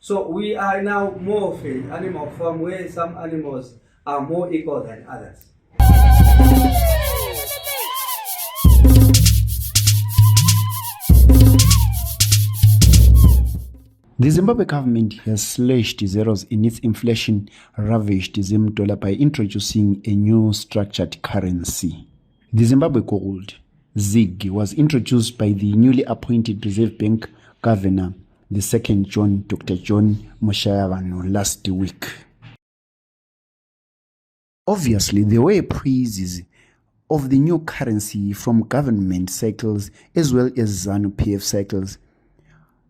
So we are now more of an animal farm where some animals are more equal than others. The Zimbabwe government has slashed zeros in its inflation-ravaged Zim dollar by introducing a new structured currency. The Zimbabwe gold, ZIG, was introduced by the newly appointed Reserve Bank Governor, the second John, Dr. John Moshayavano, last week. Obviously, there were praises of the new currency from government circles as well as ZANU-PF circles.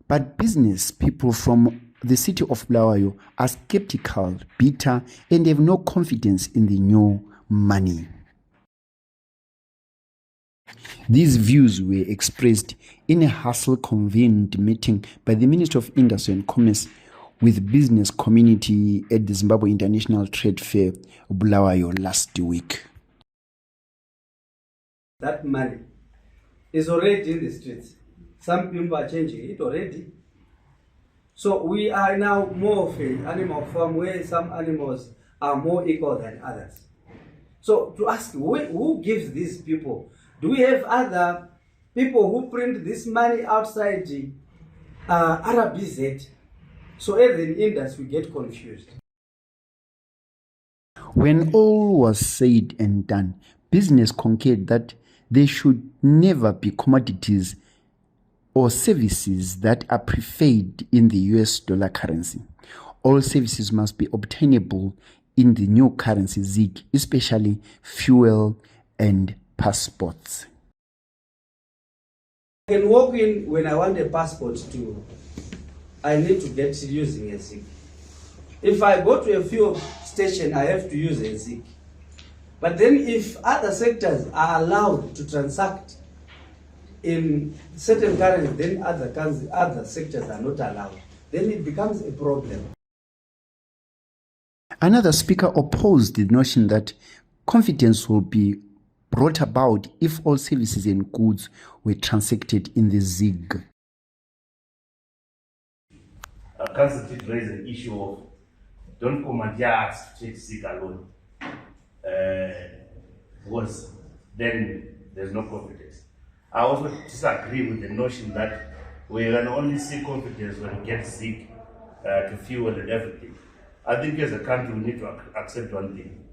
But business people from the city of Bulawayo are skeptical, bitter, and have no confidence in the new money. These views were expressed in a hustle-convened meeting by the Minister of Industry and Commerce with the business community at the Zimbabwe International Trade Fair, Bulawayo, last week. That money is already in the streets. Some people are changing it already. So we are now more of an animal farm where some animals are more equal than others. So to ask, who gives these people? Do we have other people who print this money outside the RBZ? So as an industry, we get confused. When all was said and done, business concurred that there should never be commodities or services that are preferred in the US dollar currency. All services must be obtainable in the new currency ZIG, especially fuel and passports. I can walk in when I want a passport I need to get using a ZIG. If I go to a fuel station, I have to use a ZIG. But then if other sectors are allowed to transact in certain currencies, then other sectors are not allowed. Then it becomes a problem. Another speaker opposed the notion that confidence will be brought about if all services and goods were transacted in the ZIG. Council did raise an issue of don't commandeer us to take ZIG alone, because then there's no confidence. I also disagree with the notion that we can only see confidence when we get ZIG to fuel and everything. I think as a country we need to accept one thing.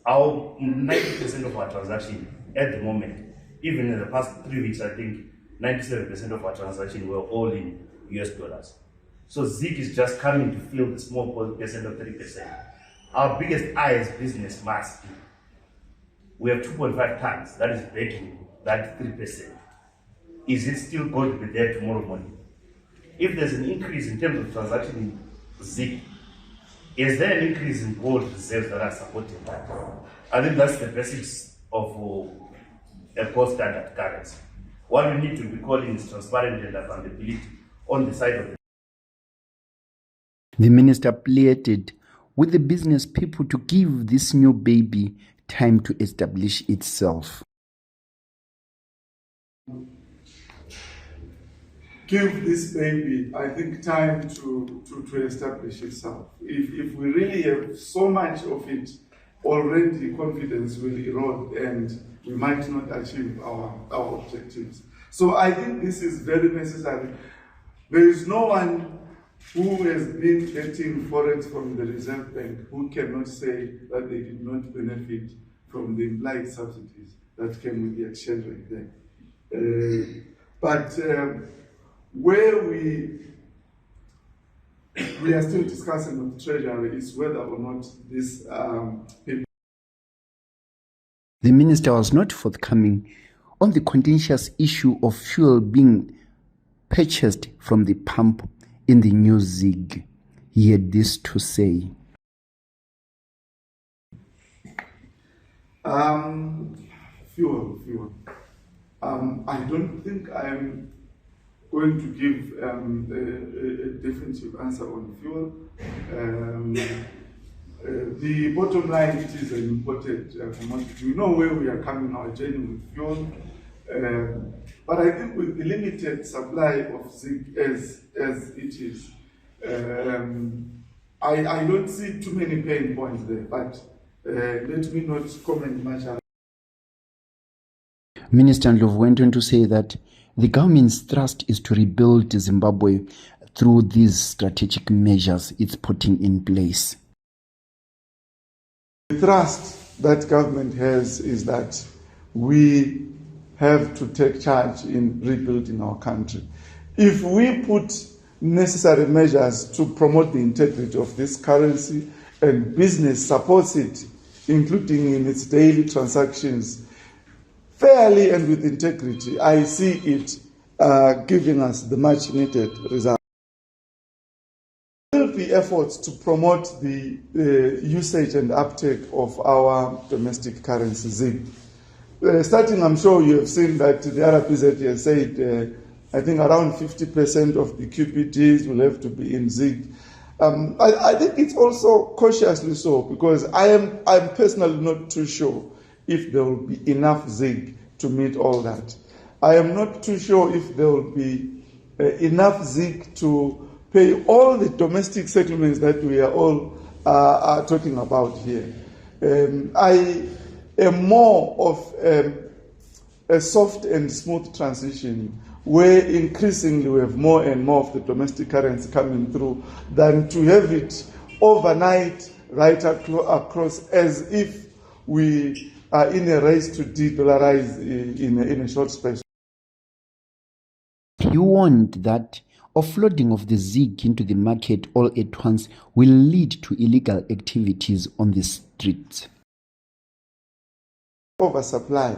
Our 90% of our transactions at the moment, even in the past 3 weeks, I think 97% of our transactions were all in US dollars. So ZIG is just coming to fill the small percent of 3%. Our biggest eye as business must be, we have 2.5 tons that is backing that 3%. Is it still going to be there tomorrow morning? If there's an increase in terms of transaction in ZIG, is there an increase in gold reserves that are supporting that? I think that's the basics of a gold standard currency. What we need to be calling is transparent and accountability on the side of the. The minister pleaded with the business people to give this new baby time to establish itself. Give this baby, I think, time to establish itself. If we really have so much of it, already confidence will erode and we might not achieve our objectives. So I think this is very necessary. There is no one who has been getting forex from the Reserve Bank who cannot say that they did not benefit from the implied subsidies that came with the exchange rate there. But where we are still discussing with Treasury is whether or not this people. The minister was not forthcoming on the contentious issue of fuel being purchased from the pump in the new ZIG. He had this to say. Fuel. I don't think I'm going to give a definitive answer on fuel. The bottom line, it is an imported commodity. We know where we are coming our journey with fuel. But I think with the limited supply of ZIG as it is, I don't see too many pain points there, but let me not comment much on. Minister Ndlovu went on to say that the government's thrust is to rebuild Zimbabwe through these strategic measures it's putting in place. The thrust that government has is that we have to take charge in rebuilding our country. If we put necessary measures to promote the integrity of this currency and business supports it, including in its daily transactions, fairly and with integrity, I see it giving us the much needed result. There will be efforts to promote the usage and uptake of our domestic currency, ZIG. Starting, I'm sure you have seen that the RPZ has said, I think around 50% of the QPDs will have to be in ZIG. I think it's also cautiously so, because I'm personally not too sure if there will be enough ZIG to meet all that. I am not too sure if there will be enough ZIG to pay all the domestic settlements that we are all are talking about here. I am more of a soft and smooth transition where increasingly we have more and more of the domestic currency coming through than to have it overnight right across as if we are in a race to de-dollarize in a short space. He warned that offloading of the ZIG into the market all at once will lead to illegal activities on the streets. Oversupply.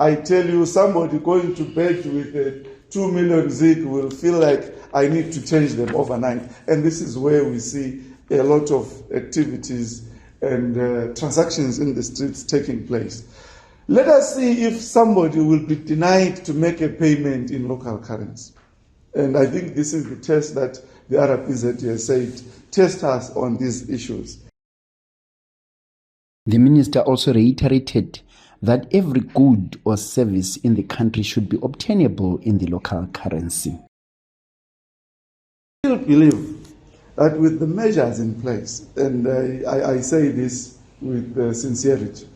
I tell you, somebody going to bed with 2 million ZIG will feel like I need to change them overnight. And this is where we see a lot of activities and transactions in the streets taking place. Let us see if somebody will be denied to make a payment in local currency. And I think this is the test that the RPZ has said, test us on these issues. The minister also reiterated that every good or service in the country should be obtainable in the local currency. I still believe that with the measures in place, and I say this with sincerity,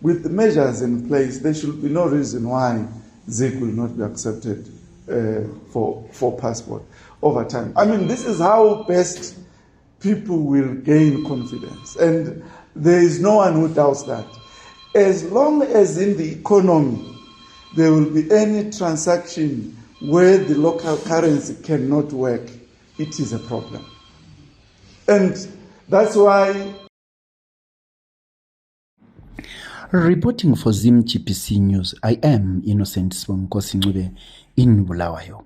with the measures in place, there should be no reason why ZIG will not be accepted for passport over time. I mean, this is how best people will gain confidence, and there is no one who doubts that. As long as in the economy there will be any transaction where the local currency cannot work, it is a problem. And that's why. Reporting for Zim GPC News, I am Innocent Swamkosi Ncube in Bulawayo.